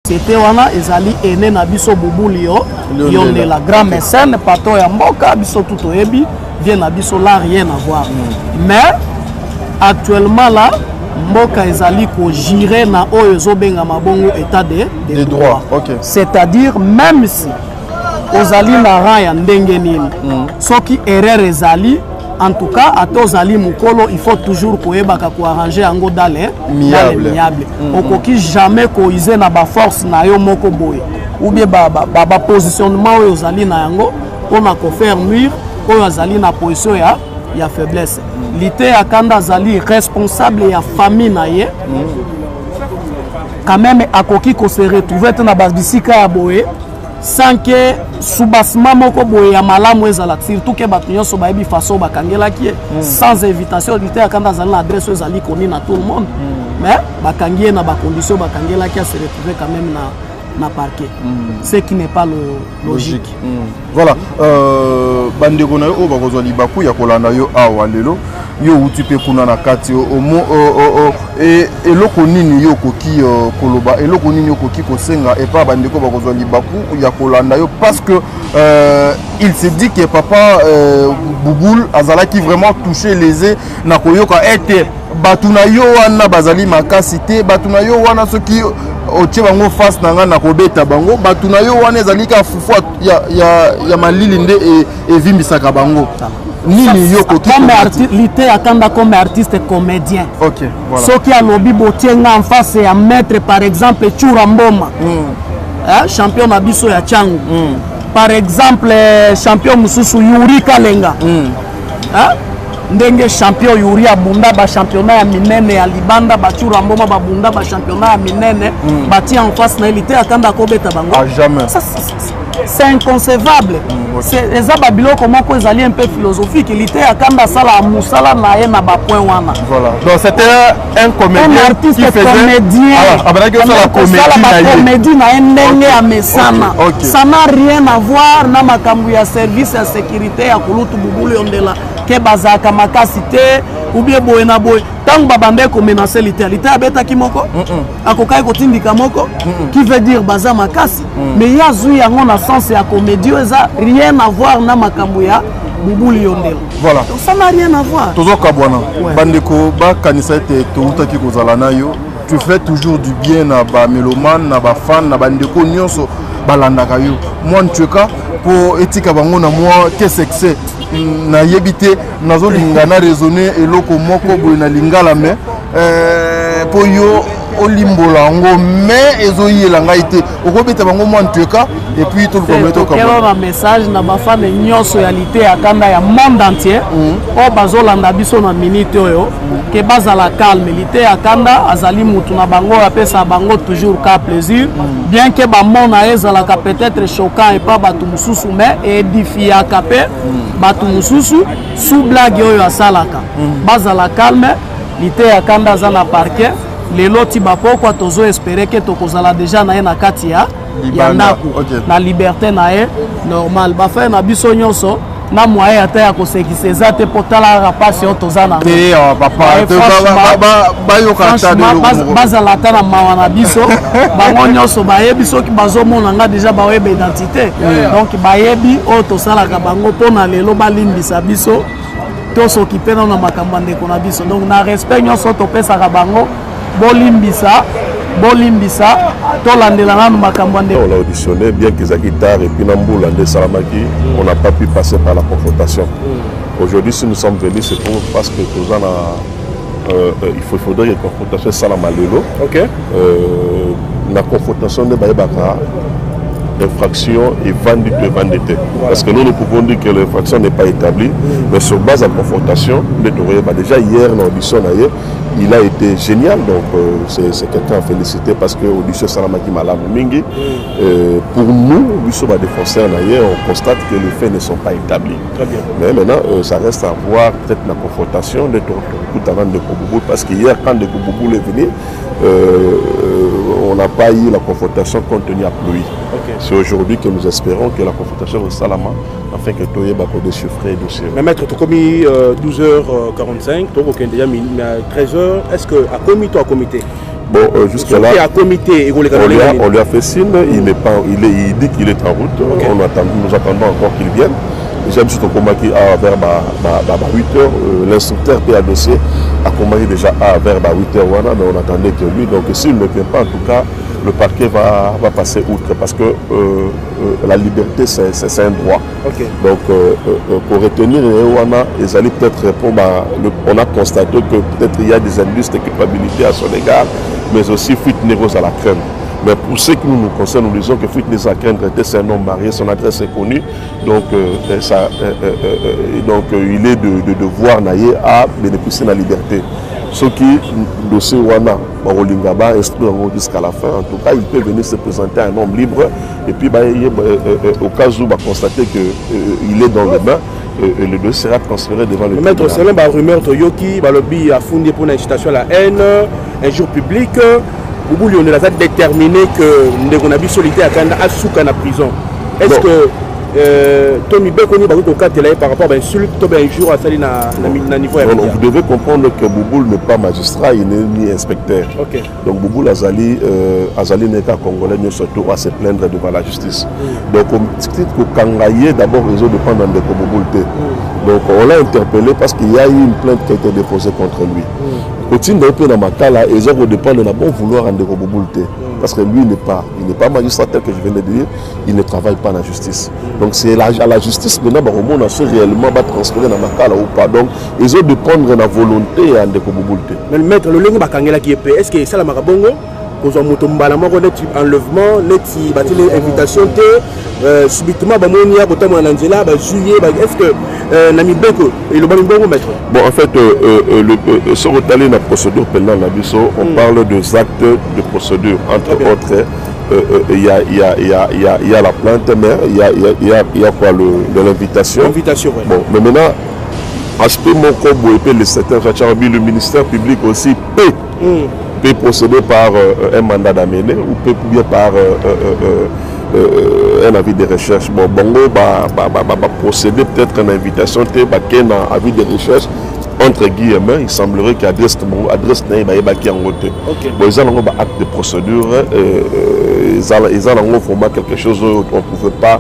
C'était wana ezali ene na biso Bubuli Yonde la grand mécène pato ya mboka biso tout oyebi vient na biso là rien à voir. Mais actuellement là mboka ezali ko girer na oyo zobenga mabongo état de droit. Okay. C'est-à-dire même si ozali na rang ya ndenge nini soki erreur ezali en tout cas à tozali mukolo il faut toujours koyebaka ko arranger ango dale miable. Okoki jamais koiser na ba force na yo moko boye ou bien ba positionnement oyo ozali na yango pona ko faire nuire oyo azali na position ya faiblesse. Lité akanda azali responsable ya famille na ye quand même akoki ko se retrouver na basbisika ya boye sans que soubassement moko boye ya malamu ezala surtout que bato nyonso bayebi façon bakangelaki sans invitation lité akanda azali na adresse ezali koni na tout le monde mais bakangie na ba condition bakangelaki a se retrouver quand même na parquet ce qui n'est pas logique. Voilà bandeko na yo o bakozwa libaku ya kolanda yo awa lelo yo utipe kuna na kati et eloko nini yo koki koloba eloko nini yo koki kosenga et pas bandeko bakozwa libaku ya kolanda yo parce que il se dit que papa Bouboul azala qui vraiment touché lésé na koyoka ete batuna yo wana bazali makasi te batuna yo wana soki otie bango face nanga na kobeta bango batuna yo wana ezali ka fufu ya malili nde evimbisaka bango nini yo koki comme artiste lité akanda comme artiste comédien. OK voilà soki alobi botienga en face ya maître par exemple Chura Mboma champion na biso ya Changu par exemple champion mususu Yuri Kalenga ndenge champion Yuri abunda ba championnat ya minene ya Libanda ba Chura Mboma babunda ba championnat ya minene bati en face na lité akanda kobeta bango à jamais. C'est inconcevable. C'est ezaba biloko moko ezali un peu philosophique lité akanda sala musala na ye na ba point wana. Voilà. Donc c'était un comédien, un artiste qui faisait comédien. La comédie na ndenge ya mesana. Ça n'a rien à voir na makambu ya service ya sécurité ya kulutu Bubuli Yondela ke bazaka makasi te ou bien boye na boye tant babande ko menacer lité abeta ki moko akokai ko tindika moko qui veut dire baza makasi mais ya zui yango na sens ya comédie eza rien à voir na makambu ya Bubuli Yondela. Voilà. Donc ça n'a rien à voir. Tozo kabwana bandeko ba kanisa te touta ki kozala na yo tu fais toujours du bien na ba mélomane na ba fan na bandeko nyonso balandaka yo moi ntuka pour etika bango na moi qu'est-ce que c'est na yebite nazo lingana raisonner eloko moko boye na lingala mais po yo olimbola ngo mais ezoyela ngai te okobeta bango moi ntuka et puis tout le commettre comme un message na ba fan nyonso ya lité akanda ya monde entier o bazolanda biso na minute oyo ke bazala calme lité akanda azali mutu na bango apesa bango toujours ka plaisir bien que ba mona ezala ka peut-être choquant et pas batu mususu mais édifiant kapé batu mususu sous blague oyo asalaka bazala calme lité akanda za na parquet lelo ti bapoko tozo espérer que tokozala déjà na ye na kati ya ndako na liberté na ye normal ba fa na biso nyonso na moyen ata ya kosekisa eza te potala rapasi oyo toza na papa bayoka ta de bazala ata na mawa na biso bango nyonso bayebi soki bazomona nga déjà bayeba identité donc bayebi oyo tosalaka bango mpona lelo balimbisa biso tosoki mpe na makambo ya ndeko na biso donc na respect nyonso topesaka bango bolimbisa tolandela nanu makambo ande. On l'a auditionné bien qu'ils aient tard et puis Namboula de Salamaki on n'a pas pu passer par la confrontation. Aujourd'hui si nous sommes venus c'est pour parce que il faudrait une confrontation Salamalelo. OK. La confrontation de Baïbaka l'infraction est vendue. Parce que nous pouvons dire que l'infraction n'est pas établie, mais sur base de la confrontation, déjà hier, l'audition il a été génial, donc c'est quelqu'un à féliciter parce que l'audition Salamaki Malam Mingi, pour nous, l'audition défenseur on constate que les faits ne sont pas établis. Très bien. Mais maintenant, ça reste à voir peut-être la confrontation de tout avant de Koboubou, parce qu'hier, quand de Koboubou est venu, on n'a pas eu la confrontation compte tenu à pluie. Okay. C'est aujourd'hui que nous espérons que la confrontation de Salama, afin que Toye va déchiffrer le dossier. Mais maître, tu as commis 12h45, tu as déjà mis à 13h. Est-ce que à comité ou à comité Bon, jusque-là, on lui a fait signe, il dit qu'il est en route. Okay. Nous attendons encore qu'il vienne. J'aime surtout Komaki vers 8h. L'instructeur peut annoncer à Komaki déjà vers 8h, mais on attendait que lui. Donc s'il ne vient pas, en tout cas, le parquet va passer outre parce que la liberté, c'est un droit. Okay. Donc pour retenir Wana, ils allaient peut-être répondre on a constaté que peut-être il y a des indices de culpabilité à son égard, mais aussi fuite néros à la crème. Mais pour ce qui nous concerne, nous disons que Fuit Nézakren c'est un homme marié, son adresse est connue. Donc, il est de devoir à bénéficier de la liberté. Ce qui, dossier Wana, Marolingaba, instruit jusqu'à la fin. En tout cas, il peut venir se présenter à un homme libre. Et puis, au cas où on va constater qu'il est dans les mains, le dossier sera transféré devant le maître. C'est une rumeur de Yoki, Balobi a fondé pour une incitation à la haine, un jour public. Boubou on a déterminé que Ndegonabi solitaire a souka en prison. Est-ce que Tommy Bekoni par rapport à l'insulte, un jour à Sali na niveau vous devez comprendre que Bouboul n'est pas magistrat, il n'est ni inspecteur. Okay. Donc Bouboul Azali n'est qu'un Congolais, mais surtout à se plaindre devant la justice. Donc on dit que Kangaye d'abord réseau de prendre de Bouboul. Donc on l'a interpellé parce qu'il y a eu une plainte qui a été déposée contre lui. Continue d'un peu dans ma cas là, et ça dépend de la bon vouloir en Bouboulté. Parce que lui, il n'est pas magistrat tel que je viens de dire, il ne travaille pas dans la justice. Donc c'est à la justice maintenant, on a su réellement transférer dans ma cas là ou pas. Donc ils ont de prendre la volonté en Bouboulté. Mais le maître, le lingue bakangela qui est payé, est-ce que ça la marabongo? Aux enlèvement, invitation, subitement, est-ce que Nami Beko et le bon maître? Bon, en fait, sur la procédure pénale, on parle des actes de procédure. Entre autres, il y a la plainte, mais il y a quoi de l'invitation. L'invitation, oui. Bon, mais maintenant, aspect mon corps, le ministère public aussi peut procéder par un mandat d'amener ou peut bien par un avis de recherche. Bon, Bongo va procéder peut-être à une invitation, un avis de recherche. Entre guillemets, il semblerait qu'adresse qui en côté. Bon, ils ont un acte de procédure, ils ont quelque chose où on ne pouvait pas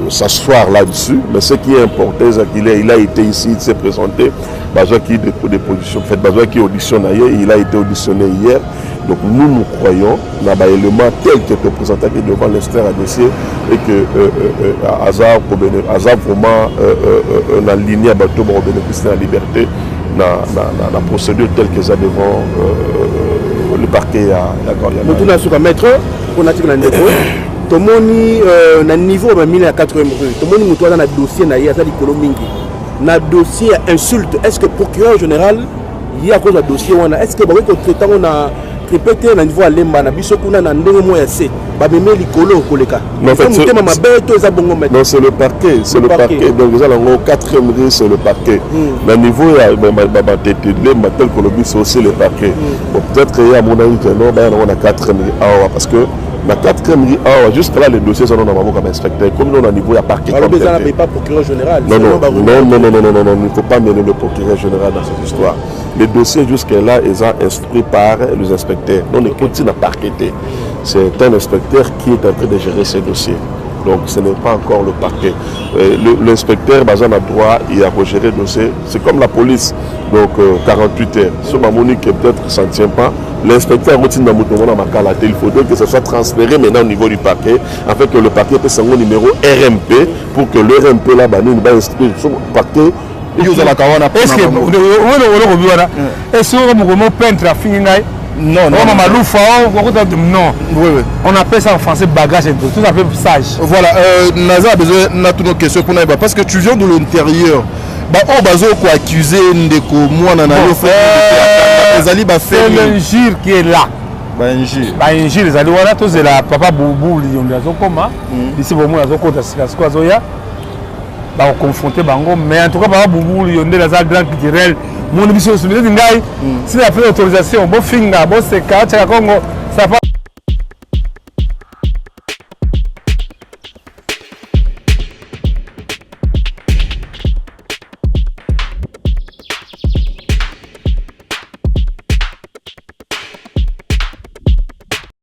s'asseoir là-dessus, mais ce qui est important, c'est qu'il a été ici, il s'est présenté, qui des positions faites, qui auditionne ailleurs, il a été auditionné hier. Donc nous croyons dans l'élément tel que est présenté devant l'institut à dossier et que Hazard vraiment dans ligne à bateau pour bénéficier de la liberté dans la procédure telle que ça devant le parquet à Goriana. Nous tournons sur un maître, on a dit que tout le monde a un niveau de 4e rue. Tout le monde a un dossier, il y a un dossier insulte. Est-ce que le procureur général, il y a un dossier, est-ce que on a répété à niveau à l'Emba, on a un moyen assez. Non, c'est le parquet. C'est le parquet. Donc, vous avez le 4e rue, c'est le parquet. Le niveau, tel que le but, c'est aussi le parquet. Peut-être qu'il y a mon avis que non, on a 4e rue. Parce que la 4e rue, juste là, les dossiers sont dans comme inspecteur. Comme nous, on a niveau, il y a parquet. Alors, vous n'avez pas procureur général. Non, il ne faut pas mêler le procureur général dans cette histoire. Les dossiers jusque-là, ils sont instruits par les inspecteurs. Donc, on continue à parqueter. C'est un inspecteur qui est en train de gérer ces dossiers. Donc ce n'est pas encore le parquet. L'inspecteur a droit à gérer le dossier. C'est comme la police. Donc 48 heures. Si Mamoni qui peut-être ça ne tient pas, l'inspecteur il faudrait que ça soit transféré maintenant au niveau du parquet, afin que le parquet puisse avoir un numéro RMP pour que le RMP là va inscrire sur le parquet. Est-ce que vous peintre à finir? Non, on appelle ça en français bagage, tout à fait sage. Voilà, Naza a besoin de nos questions pour Naïba parce que tu viens de l'intérieur. Accusé c'est l'injure qui est là. L'injure, les alliés, tous c'est la papa Boubou, ici, bon, on confronter Bango, mais en tout cas, papa Boubou, il y a des grand culturel. Mon émission, c'est si la fait l'autorisation, bon finger, bon c'est 4, ça